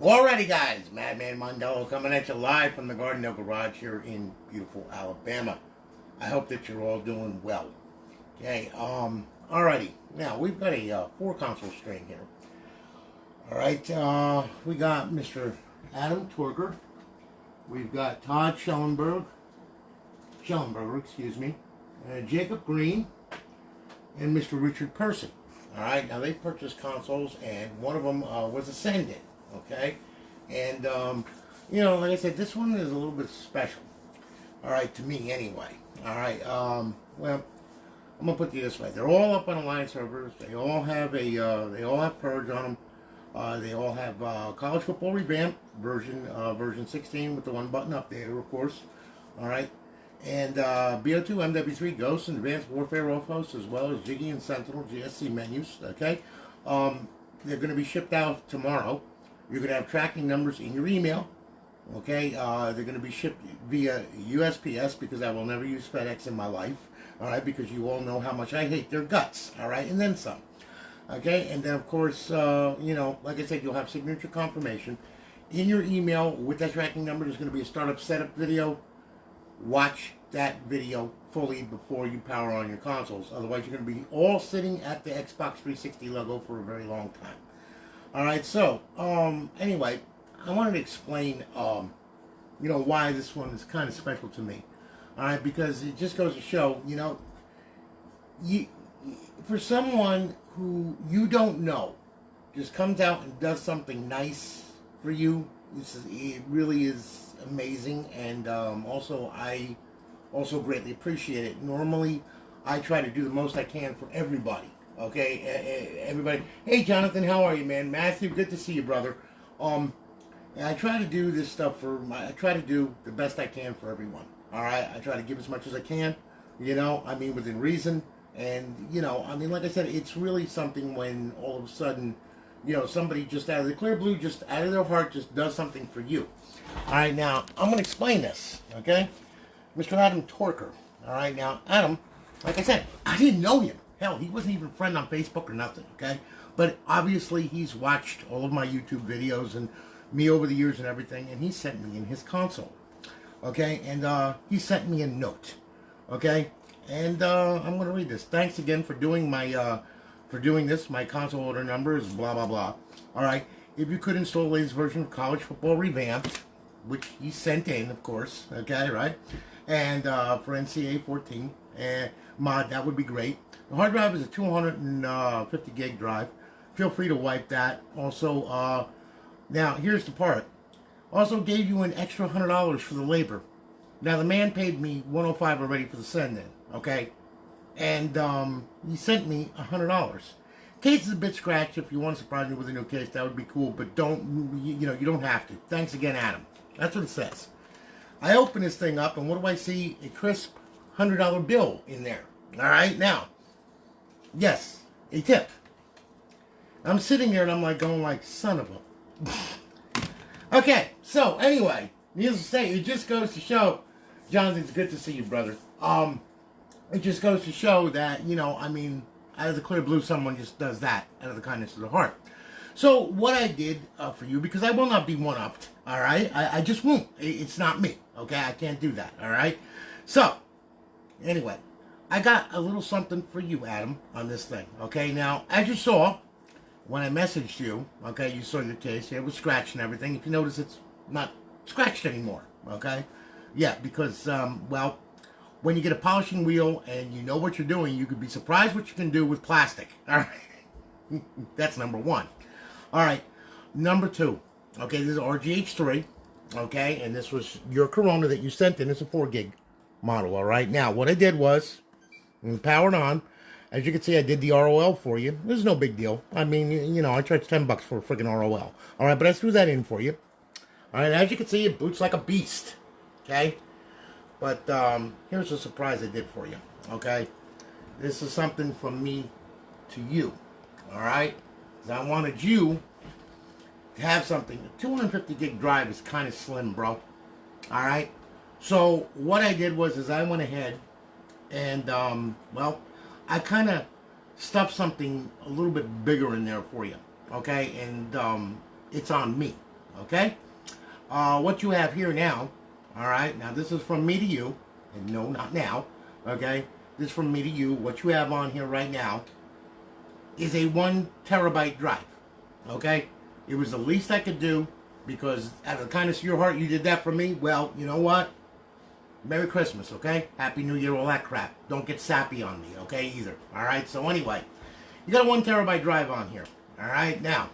Alrighty guys, Madman Mondello coming at you live from the Garden Hill Garage here in beautiful Alabama. I hope that you're all doing well. Okay, alrighty. Now, we've got a 4-console string here. Alright, we got Mr. Adam Torker. We've got Todd Schellenberger, Jacob Green, and Mr. Richard Person. Alright, now they purchased consoles, and one of them was Ascendant. Okay, and like I said, this one is a little bit special. All right, to me anyway. All right, well, I'm gonna put it this way: they're all up on Alliance servers. They all have they all have Purge on them. They all have College Football Revamp version 16 with the 1-button updater, of course. All right, and BO2, MW3, Ghost, and Advanced Warfare Offhost, as well as Jiggy and Sentinel GSC menus. Okay, they're going to be shipped out tomorrow. You're going to have tracking numbers in your email, okay? They're going to be shipped via USPS because I will never use FedEx in my life, all right? Because you all know how much I hate their guts, all right? And then some, okay? And then, of course, like I said, you'll have signature confirmation. In your email with that tracking number, there's going to be a startup setup video. Watch that video fully before you power on your consoles. Otherwise, you're going to be all sitting at the Xbox 360 logo for a very long time. Alright, so, anyway, I wanted to explain, why this one is kind of special to me. Alright, because it just goes to show, for someone who you don't know, just comes out and does something nice for you, it really is amazing, and I also greatly appreciate it. Normally, I try to do the most I can for everybody. Okay, everybody. Hey, Jonathan, how are you, man? Matthew, good to see you, brother. I try to do this stuff I try to do the best I can for everyone. All right, I try to give as much as I can. Within reason, and like I said, it's really something when all of a sudden, somebody just out of the clear blue, just out of their heart, just does something for you. All right, now I'm going to explain this. Okay, Mr. Adam Torker. All right, now Adam, like I said, I didn't know him. Hell, he wasn't even a friend on Facebook or nothing, okay? But obviously, he's watched all of my YouTube videos and me over the years and everything, and he sent me in his console, okay? And he sent me a note, okay? And I'm going to read this. Thanks again for doing this. My console order number is blah, blah, blah. All right? If you could install the latest version of College Football Revamped, which he sent in, of course, okay, right? And for NCAA 14 mod, that would be great. The hard drive is a 250 gig drive. Feel free to wipe that. Also, now here's the part. Also gave you an extra $100 for the labor. Now the man paid me $105 already for the send-in, okay? And he sent me $100. Case is a bit scratched. If you want to surprise me with a new case, that would be cool. But you don't have to. Thanks again, Adam. That's what it says. I open this thing up, and what do I see? A crisp $100 bill in there. All right, now. Yes, a tip. I'm sitting there and I'm going son of a... Okay, so anyway, needless to say, it just goes to show, Jonathan, it's good to see you, brother. It just goes to show that, out of the clear blue, someone just does that out of the kindness of the heart. So what I did for you, because I will not be one-upped, all right? I just won't. It's not me, okay? I can't do that, all right? So, anyway, I got a little something for you, Adam, on this thing, okay? Now, as you saw, when I messaged you, okay, you saw your case. It was scratched and everything. If you notice, it's not scratched anymore, okay? Yeah, because, when you get a polishing wheel and you know what you're doing, you could be surprised what you can do with plastic, all right? That's number one. All right, number two, okay, this is RGH3, okay? And this was your Corona that you sent in. It's a 4-gig model, all right? Now, what I did was... and powered on. As you can see, I did the ROL for you. This is no big deal. I mean, I charged $10 for a freaking ROL. All right, but I threw that in for you. All right, as you can see, it boots like a beast. Okay? But here's a surprise I did for you. Okay? This is something from me to you. All right? Because I wanted you to have something. A 250 gig drive is kind of slim, bro. All right? So what I did was I went ahead and, I kind of stuffed something a little bit bigger in there for you, okay? And it's on me, Okay? What you have here now, all right? Now, this is from me to you. And no, not now. Okay? This is from me to you. What you have on here right now is a 1 terabyte drive. Okay? It was the least I could do because out of the kindness of your heart, you did that for me. Well, you know what? Merry Christmas, okay? Happy New Year, all that crap. Don't get sappy on me, okay, either. All right? So anyway, you got a 1 terabyte drive on here. All right? Now,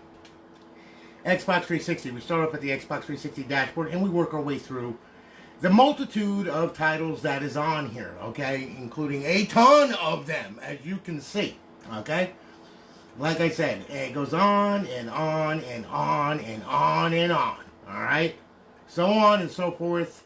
Xbox 360. We start off at the Xbox 360 dashboard, and we work our way through the multitude of titles that is on here, okay? Including a ton of them, as you can see, okay? Like I said, it goes on and on and on and on and on, all right? So on and so forth.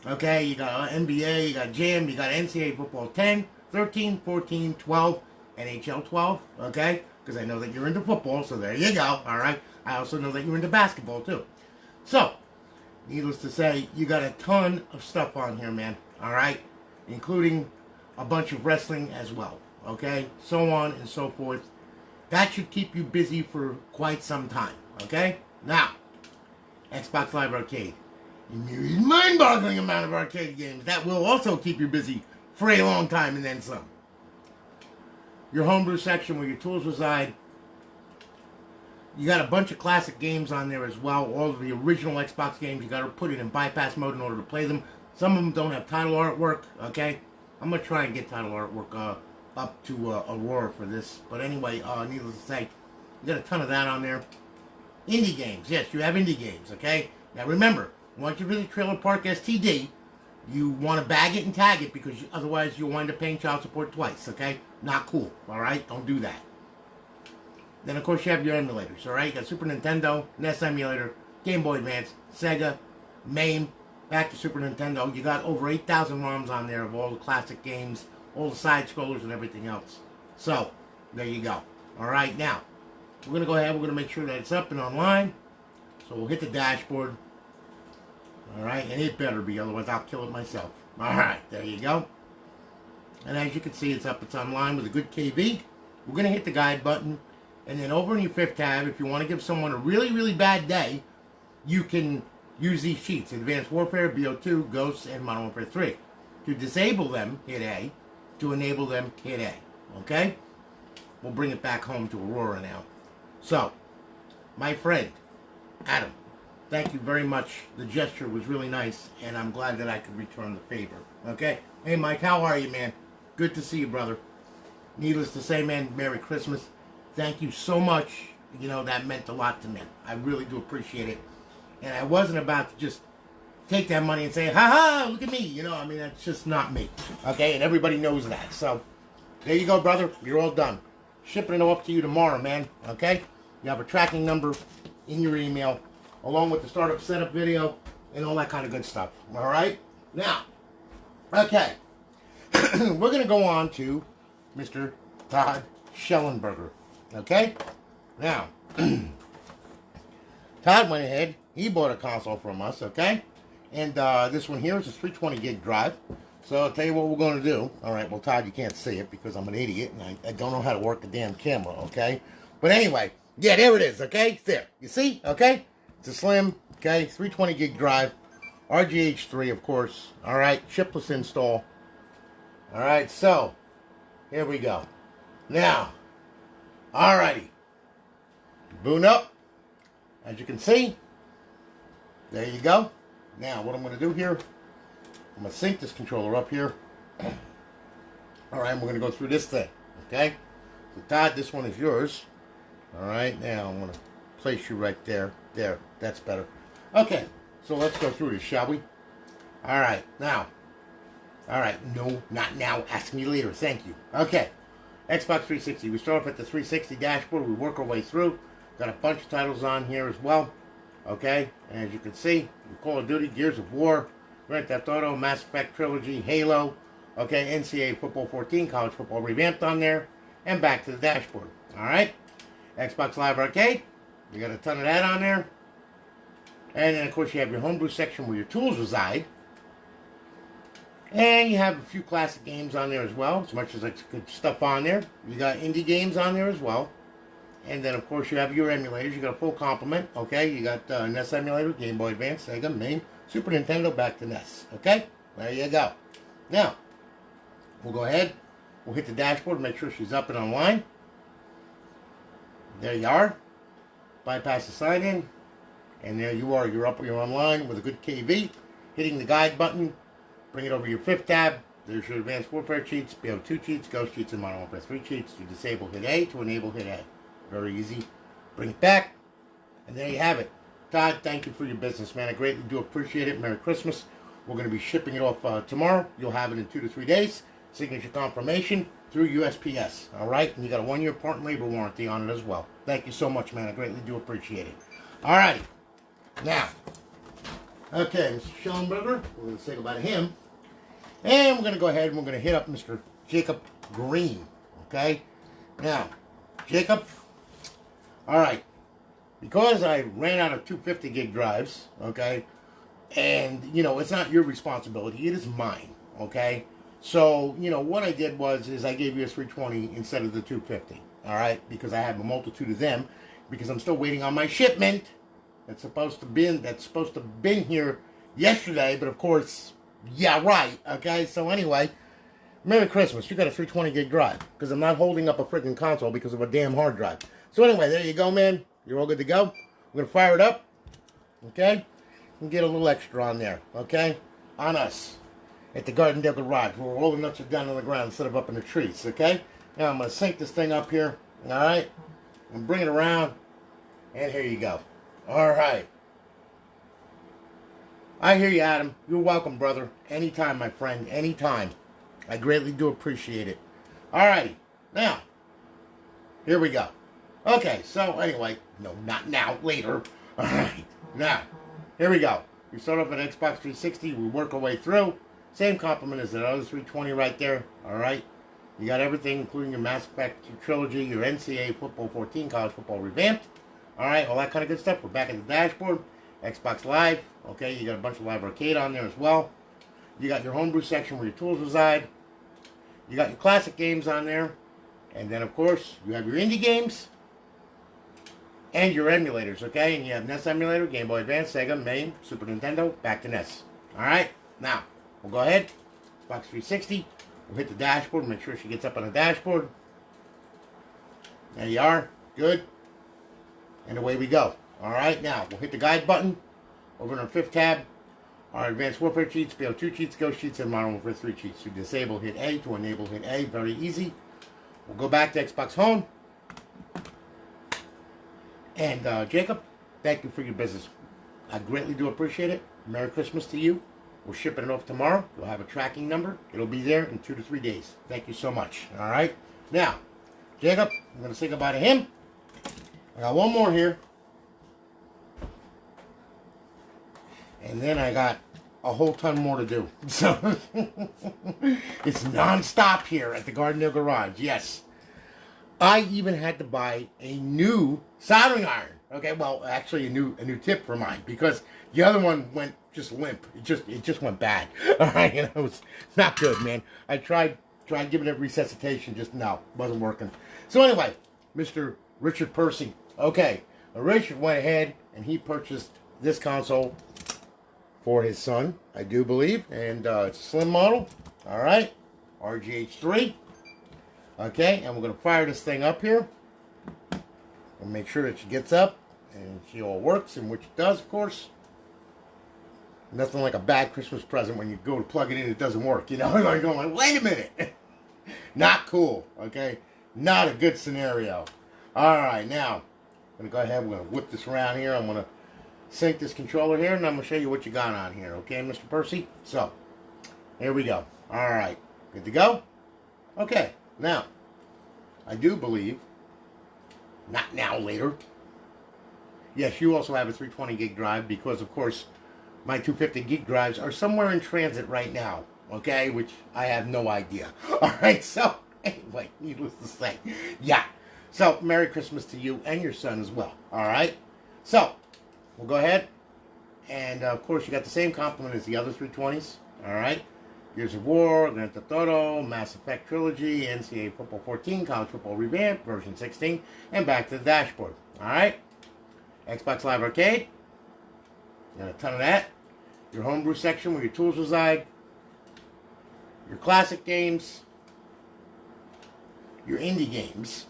Okay, you got NBA, you got Jam, you got NCAA Football 10, 13, 14, 12, NHL 12, okay? Because I know that you're into football, so there you go, all right? I also know that you're into basketball, too. So, needless to say, you got a ton of stuff on here, man, all right? Including a bunch of wrestling as well, okay? So on and so forth. That should keep you busy for quite some time, okay? Now, Xbox Live Arcade. A mind-boggling amount of arcade games. That will also keep you busy for a long time and then some. Your homebrew section where your tools reside. You got a bunch of classic games on there as well. All of the original Xbox games. You got to put it in bypass mode in order to play them. Some of them don't have title artwork, okay? I'm going to try and get title artwork up to Aurora for this. But anyway, needless to say, you got a ton of that on there. Indie games. Yes, you have indie games, okay? Now remember, once you visit Trailer Park STD, you want to bag it and tag it because otherwise you'll wind up paying child support twice, okay? Not cool, all right? Don't do that. Then, of course, you have your emulators, all right? You got Super Nintendo, NES emulator, Game Boy Advance, Sega, MAME, back to Super Nintendo. You got over 8,000 ROMs on there of all the classic games, all the side-scrollers and everything else. So, there you go. All right, now, we're going to go ahead. We're going to make sure that it's up and online. So, we'll hit the dashboard. All right, and it better be, otherwise I'll kill it myself. All right, there you go. And as you can see, it's up, it's online with a good KV. We're going to hit the guide button. And then over in your 5th tab, if you want to give someone a really, really bad day, you can use these sheets. Advanced Warfare, BO2, Ghosts, and Modern Warfare 3. To disable them, hit A. To enable them, hit A. Okay? We'll bring it back home to Aurora now. So, my friend, Adam, thank you very much. The gesture was really nice, and I'm glad that I could return the favor. Okay? Hey, Mike, how are you, man? Good to see you, brother. Needless to say, man, Merry Christmas. Thank you so much. You know, that meant a lot to me. I really do appreciate it. And I wasn't about to just take that money and say, ha-ha, look at me. You know, I mean, that's just not me. Okay? And everybody knows that. So, there you go, brother. You're all done. Shipping it off to you tomorrow, man. Okay? You have a tracking number in your email, along with the startup setup video and all that kind of good stuff. All right? Now, okay. We're going to go on to Mr. Todd Schellenberger. Okay? Now, Todd went ahead. He bought a console from us, okay? And this one here is a 320 gig drive. So I'll tell you what we're going to do. All right, well, Todd, you can't see it because I'm an idiot and I don't know how to work the damn camera, okay? But anyway, yeah, there it is, okay? There. You see? Okay? It's a slim, okay, 320 gig drive. RGH3, of course. All right, chipless install. All right, so here we go. Now, all righty. Boot up. As you can see, there you go. Now, what I'm going to do here, I'm going to sync this controller up here. All right, we're going to go through this thing, okay? So, Todd, this one is yours. All right, now I'm going to place you right there. There, that's better. Okay, so let's go through this, shall we? All right, now. All right, no, not now. Ask me later. Thank you. Okay, Xbox 360. We start off at the 360 dashboard. We work our way through. Got a bunch of titles on here as well. Okay, and as you can see, Call of Duty, Gears of War, Grand Theft Auto, Mass Effect Trilogy, Halo, okay, NCAA Football 14, College Football Revamped on there, and back to the dashboard. All right, Xbox Live Arcade, you got a ton of that on there. And then, of course, you have your homebrew section where your tools reside. And you have a few classic games on there as well, as much as it's good stuff on there. You got indie games on there as well. And then, of course, you have your emulators. You got a full complement, okay? You got NES emulator, Game Boy Advance, Sega, MAME, Super Nintendo, back to NES, okay? There you go. Now, we'll go ahead. We'll hit the dashboard, make sure she's up and online. There you are. Bypass the sign-in. And there you are. You're up, you're online with a good KV. Hitting the guide button. Bring it over your 5th tab. There's your Advanced Warfare cheats, BO2 cheats, Ghost cheats, and Modern Warfare 3 cheats. To disable, hit A. To enable, hit A. Very easy. Bring it back. And there you have it. Todd, thank you for your business, man. I greatly do appreciate it. Merry Christmas. We're going to be shipping it off tomorrow. You'll have it in 2 to 3 days. Signature confirmation through USPS. All right? And you got a 1-year part and labor warranty on it as well. Thank you so much, man. I greatly do appreciate it. All righty. Now, okay, Mr. Schellenberger. We're going to say goodbye to him. And we're going to go ahead and we're going to hit up Mr. Jacob Green. Okay? Now, Jacob, all right, because I ran out of 250 gig drives, okay, and, you know, it's not your responsibility, it is mine, okay? So, you know, what I did is I gave you a 320 instead of the 250, all right, because I have a multitude of them, because I'm still waiting on my shipment that's supposed to been here yesterday, but of course, yeah, right, okay? So anyway, Merry Christmas. You got a 320 gig drive, because I'm not holding up a freaking console because of a damn hard drive. So anyway, there you go, man. You're all good to go. I'm going to fire it up, okay? And get a little extra on there, okay? On us at the Gardendale Garage, where all the nuts are down on the ground instead of up in the trees, okay? Now I'm going to sync this thing up here, all right? And bring it around, and here you go. All right. I hear you, Adam. You're welcome, brother. Anytime, my friend. Anytime. I greatly do appreciate it. All righty. Now, here we go. Okay, so anyway, no, not now, later. All right. Now, here we go. We start off at Xbox 360. We work our way through. Same complement as that other 320 right there. All right. You got everything, including your Mass Effect trilogy, your NCAA Football 14, College Football Revamped. All right, all that kind of good stuff. We're back at the dashboard. Xbox Live. Okay, you got a bunch of Live Arcade on there as well. You got your Homebrew section where your tools reside. You got your classic games on there. And then, of course, you have your indie games and your emulators, okay? And you have NES emulator, Game Boy Advance, Sega, MAME, Super Nintendo, back to NES. All right? Now, we'll go ahead. Xbox 360. We'll hit the dashboard. Make sure she gets up on the dashboard. There you are. Good. And away we go. All right? Now, we'll hit the guide button over in our 5th tab. Our Advanced Warfare cheats, BO2 cheats, Ghost cheats, and Modern Warfare 3 cheats. To disable, hit A. To enable, hit A. Very easy. We'll go back to Xbox Home. And Jacob, thank you for your business. I greatly do appreciate it. Merry Christmas to you. We're shipping it off tomorrow. You'll have a tracking number. It'll be there in 2 to 3 days. Thank you so much. All right? Now, Jacob, I'm going to say goodbye to him. I got one more here. And then I got a whole ton more to do. So, it's non-stop here at the Gardendale Garage. Yes. I even had to buy a new soldering iron. Okay, well, actually a new tip for mine, because the other one went just limp. It just went bad. All right, you know, it was not good, man. I tried giving it resuscitation, just no, wasn't working. So anyway, Mr. Richard Percy. Okay, Richard went ahead and he purchased this console for his son, I do believe, and it's a slim model. All right, RGH3. Okay, and we're going to fire this thing up here and make sure that she gets up and she all works, and which it does, of course. Nothing like a bad Christmas present when you go to plug it in, it doesn't work. You know, you're going like, wait a minute. Not cool, okay? Not a good scenario. All right, now, I'm going to go ahead, we're going to whip this around here. I'm going to sync this controller here, and I'm going to show you what you got on here, okay, Mr. Percy? So, here we go. All right, good to go? Okay. Now, I do believe, not now, later, yes, you also have a 320 gig drive, because, of course, my 250 gig drives are somewhere in transit right now, okay, which I have no idea. All right, so, anyway, needless to say, yeah. So, Merry Christmas to you and your son as well, all right? So, we'll go ahead, and, of course, you got the same complement as the other 320s, all right? Gears of War, Grand Theft Auto, Mass Effect Trilogy, NCAA Football 14, College Football Revamped, version 16, and back to the dashboard. Alright? Xbox Live Arcade. Got a ton of that. Your Homebrew section where your tools reside. Your classic games. Your indie games.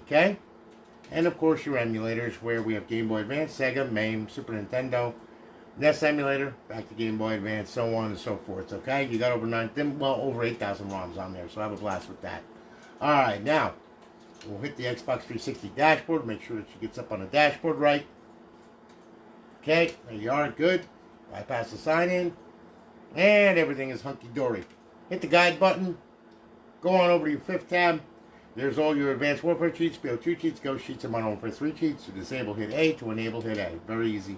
Okay? And of course your emulators where we have Game Boy Advance, Sega, MAME, Super Nintendo, NES emulator, back to Game Boy Advance, so on and so forth. Okay? You got over 8,000 ROMs on there, so have a blast with that. Alright, now we'll hit the Xbox 360 dashboard, make sure that she gets up on the dashboard right. Okay, there you are, good. Bypass the sign in, and everything is hunky-dory. Hit the guide button, go on over to your 5th tab. There's all your Advanced Warfare cheats, BO2 cheats, Ghost cheats, and Modern Warfare 3 cheats. To disable, hit A. To enable, hit A. Very easy.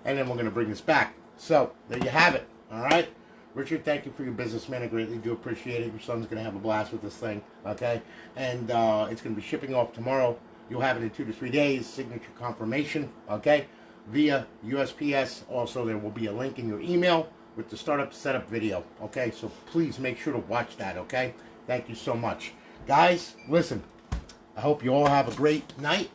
And then we're going to bring this back. So, there you have it. Alright? Richard, thank you for your business, man. I greatly do appreciate it. Your son's going to have a blast with this thing. Okay? And it's going to be shipping off tomorrow. You'll have it in 2 to 3 days. Signature confirmation. Okay? Via USPS. Also, there will be a link in your email with the startup setup video. Okay? So, please make sure to watch that. Okay? Thank you so much. Guys, listen, I hope you all have a great night.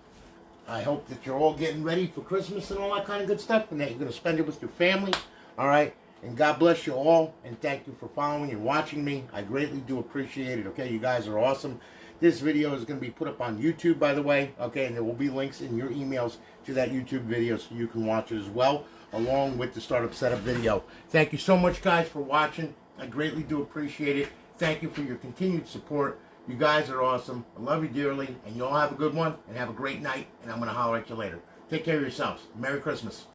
I hope that you're all getting ready for Christmas and all that kind of good stuff, and that you're going to spend it with your family. All right? And God bless you all, and thank you for following and watching me. I greatly do appreciate it, okay? You guys are awesome. This video is going to be put up on YouTube, by the way, okay? And there will be links in your emails to that YouTube video so you can watch it as well, along with the startup setup video. Thank you so much, guys, for watching. I greatly do appreciate it. Thank you for your continued support. You guys are awesome. I love you dearly. And you all have a good one. And have a great night. And I'm going to holler at you later. Take care of yourselves. Merry Christmas.